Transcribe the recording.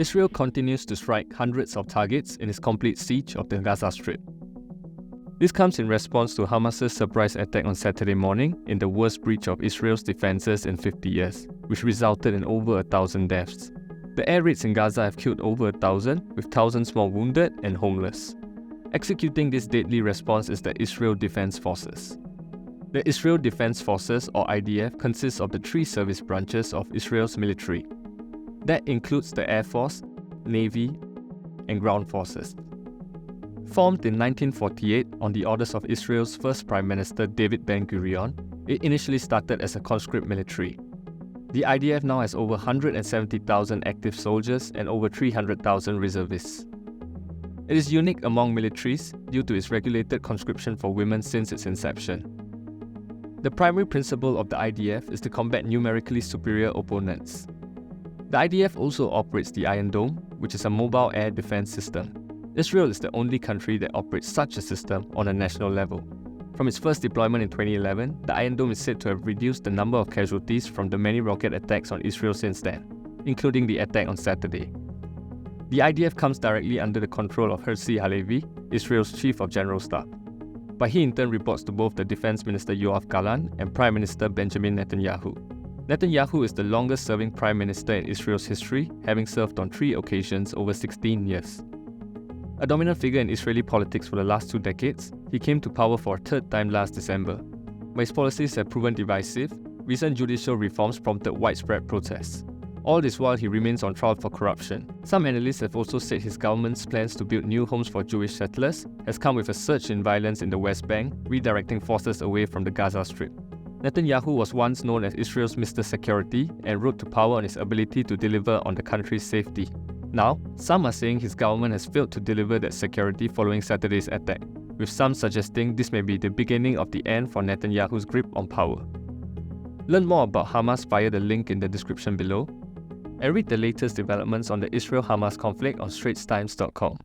Israel continues to strike hundreds of targets in its complete siege of the Gaza Strip. This comes in response to Hamas's surprise attack on Saturday morning in the worst breach of Israel's defenses in 50 years, which resulted in over 1,000 deaths. The air raids in Gaza have killed over 1,000, with thousands more wounded and homeless. Executing this deadly response is the Israel Defense Forces. The Israel Defense Forces, or IDF, consists of the three service branches of Israel's military. That includes the Air Force, Navy, and Ground Forces. Formed in 1948 on the orders of Israel's first Prime Minister David Ben-Gurion, it initially started as a conscript military. The IDF now has over 170,000 active soldiers and over 300,000 reservists. It is unique among militaries due to its regulated conscription for women since its inception. The primary principle of the IDF is to combat numerically superior opponents. The IDF also operates the Iron Dome, which is a mobile air defense system. Israel is the only country that operates such a system on a national level. From its first deployment in 2011, the Iron Dome is said to have reduced the number of casualties from the many rocket attacks on Israel since then, including the attack on Saturday. The IDF comes directly under the control of Herzi Halevi, Israel's Chief of General Staff. But he in turn reports to both the Defense Minister Yoav Gallant and Prime Minister Benjamin Netanyahu. Netanyahu is the longest-serving Prime Minister in Israel's history, having served on 3 occasions over 16 years. A dominant figure in Israeli politics for the last 2 decades, he came to power for a third time last December. But his policies have proven divisive. Recent judicial reforms prompted widespread protests. All this while he remains on trial for corruption. Some analysts have also said his government's plans to build new homes for Jewish settlers has come with a surge in violence in the West Bank, redirecting forces away from the Gaza Strip. Netanyahu was once known as Israel's Mr. Security and rode to power on his ability to deliver on the country's safety. Now, some are saying his government has failed to deliver that security following Saturday's attack, with some suggesting this may be the beginning of the end for Netanyahu's grip on power. Learn more about Hamas via the link in the description below, and read the latest developments on the Israel-Hamas conflict on straitstimes.com.